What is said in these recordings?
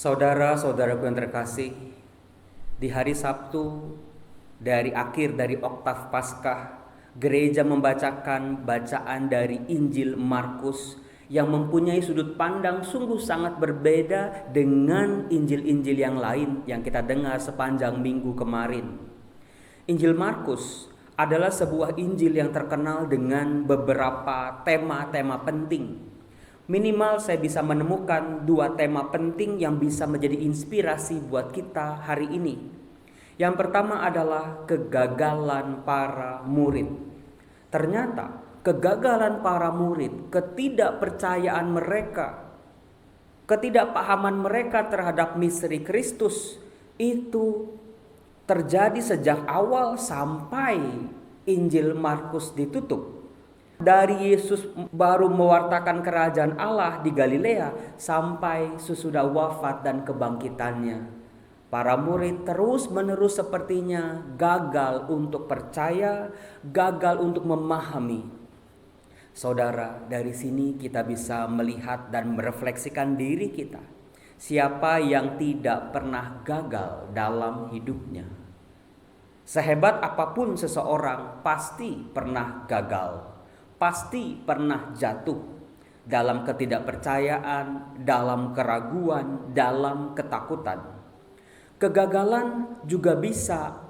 Saudara-saudaraku yang terkasih, di hari Sabtu dari oktav Paskah, gereja membacakan bacaan dari Injil Markus yang mempunyai sudut pandang sungguh sangat berbeda dengan Injil-Injil yang lain yang kita dengar sepanjang minggu kemarin. Injil Markus adalah sebuah Injil yang terkenal dengan beberapa tema-tema penting. Minimal saya bisa menemukan 2 tema penting yang bisa menjadi inspirasi buat kita hari ini. Yang pertama adalah kegagalan para murid. Ternyata kegagalan para murid, ketidakpercayaan mereka, ketidakpahaman mereka terhadap misteri Kristus itu terjadi sejak awal sampai Injil Markus ditutup. Dari Yesus baru mewartakan kerajaan Allah di Galilea sampai sesudah wafat dan kebangkitannya. Para murid terus-menerus sepertinya gagal untuk percaya, gagal untuk memahami. Saudara, dari sini kita bisa melihat dan merefleksikan diri kita. Siapa yang tidak pernah gagal dalam hidupnya? Sehebat apapun seseorang pasti pernah gagal. Pasti pernah jatuh dalam ketidakpercayaan, dalam keraguan, dalam ketakutan. Kegagalan juga bisa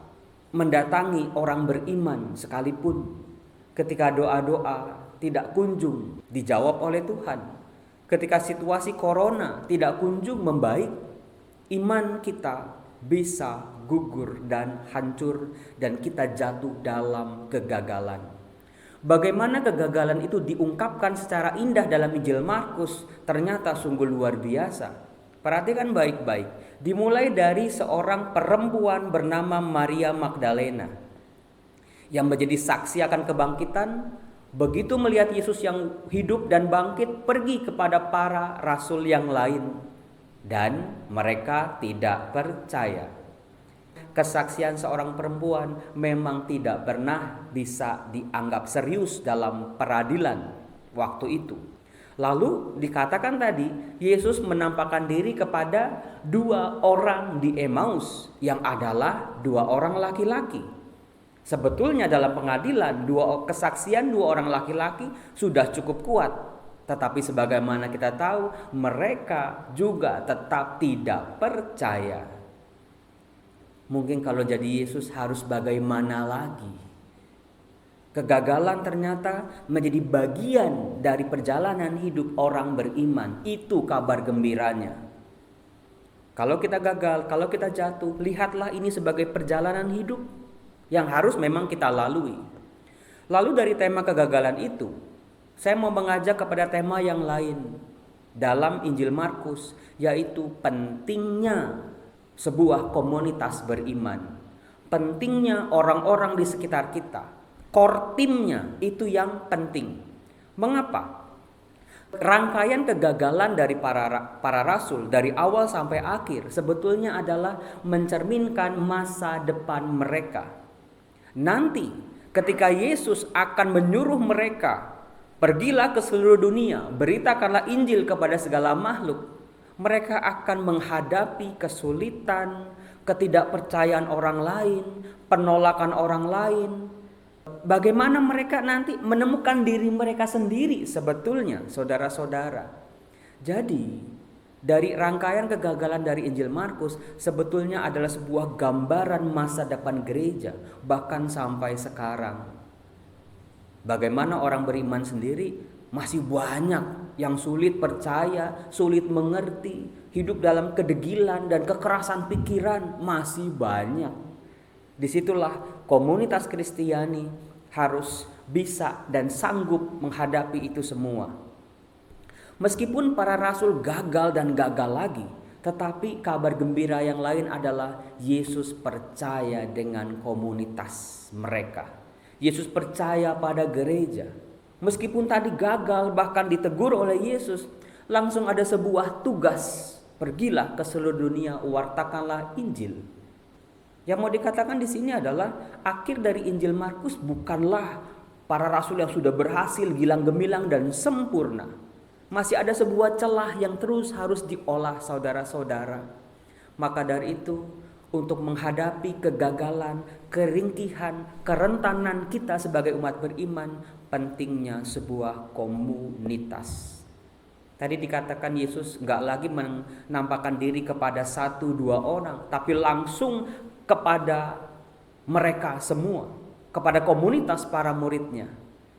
mendatangi orang beriman sekalipun ketika doa-doa tidak kunjung dijawab oleh Tuhan. Ketika situasi corona tidak kunjung membaik, iman kita bisa gugur dan hancur dan kita jatuh dalam kegagalan. Bagaimana kegagalan itu diungkapkan secara indah dalam Injil Markus ternyata sungguh luar biasa. Perhatikan baik-baik. Dimulai dari seorang perempuan bernama Maria Magdalena yang menjadi saksi akan kebangkitan. Begitu melihat Yesus yang hidup dan bangkit, pergi kepada para rasul yang lain dan mereka tidak percaya. Kesaksian seorang perempuan memang tidak pernah bisa dianggap serius dalam peradilan waktu itu. Lalu dikatakan tadi Yesus menampakkan diri kepada 2 orang di Emmaus yang adalah 2 orang laki-laki. Sebetulnya dalam pengadilan kesaksian 2 orang laki-laki sudah cukup kuat. Tetapi sebagaimana kita tahu mereka juga tetap tidak percaya. Mungkin kalau jadi Yesus harus bagaimana lagi? Kegagalan ternyata menjadi bagian dari perjalanan hidup orang beriman. Itu kabar gembiranya. Kalau kita gagal, kalau kita jatuh, lihatlah ini sebagai perjalanan hidup yang harus memang kita lalui. Lalu dari tema kegagalan itu, saya mau mengajak kepada tema yang lain dalam Injil Markus, yaitu pentingnya sebuah komunitas beriman. Pentingnya orang-orang di sekitar kita. Core timnya itu yang penting. Mengapa? Rangkaian kegagalan dari para rasul dari awal sampai akhir sebetulnya adalah mencerminkan masa depan mereka. Nanti ketika Yesus akan menyuruh mereka, pergilah ke seluruh dunia, beritakanlah Injil kepada segala makhluk. Mereka akan menghadapi kesulitan, ketidakpercayaan orang lain, penolakan orang lain. Bagaimana mereka nanti menemukan diri mereka sendiri sebetulnya, saudara-saudara. Jadi, dari rangkaian kegagalan dari Injil Markus sebetulnya adalah sebuah gambaran masa depan gereja, bahkan sampai sekarang. Bagaimana orang beriman sendiri masih banyak yang sulit percaya, sulit mengerti, hidup dalam kedegilan dan kekerasan pikiran masih banyak. Disitulah komunitas Kristiani harus bisa dan sanggup menghadapi itu semua. Meskipun para rasul gagal dan gagal lagi, tetapi kabar gembira yang lain adalah Yesus percaya dengan komunitas mereka. Yesus percaya pada gereja. Meskipun tadi gagal bahkan ditegur oleh Yesus, langsung ada sebuah tugas. Pergilah ke seluruh dunia, wartakanlah Injil. Yang mau dikatakan di sini adalah akhir dari Injil Markus bukanlah para rasul yang sudah berhasil gilang gemilang dan sempurna. Masih ada sebuah celah yang terus harus diolah saudara-saudara. Maka dari itu, untuk menghadapi kegagalan, keringkihan, kerentanan kita sebagai umat beriman, pentingnya sebuah komunitas. Tadi dikatakan Yesus gak lagi menampakkan diri kepada 1-2 orang, tapi langsung kepada mereka semua, kepada komunitas para muridnya.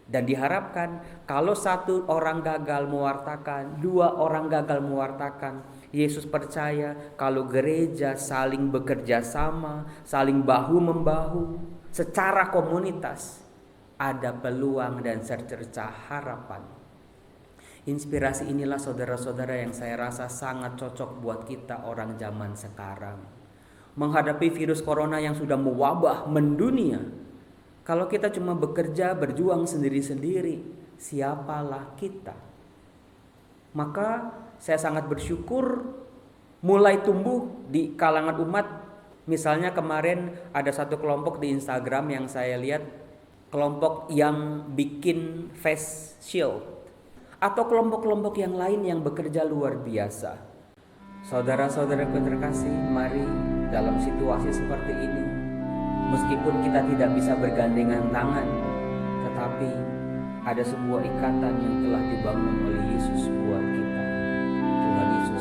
Dan diharapkan kalau 1 orang gagal mewartakan, 2 orang gagal mewartakan, Yesus percaya kalau gereja saling bekerja sama, saling bahu-membahu secara komunitas, ada peluang dan secercah harapan. Inspirasi inilah saudara-saudara yang saya rasa sangat cocok buat kita orang zaman sekarang. Menghadapi virus corona yang sudah mewabah mendunia, kalau kita cuma bekerja, berjuang sendiri-sendiri, siapalah kita? Maka saya sangat bersyukur mulai tumbuh di kalangan umat. Misalnya kemarin ada satu kelompok di Instagram yang saya lihat, kelompok yang bikin face shield, atau kelompok-kelompok yang lain yang bekerja luar biasa. Saudara-saudaraku terkasih, mari dalam situasi seperti ini, meskipun kita tidak bisa bergandengan tangan, tetapi ada sebuah ikatan yang telah dibangun oleh Yesus buat kita. Tuhan Yesus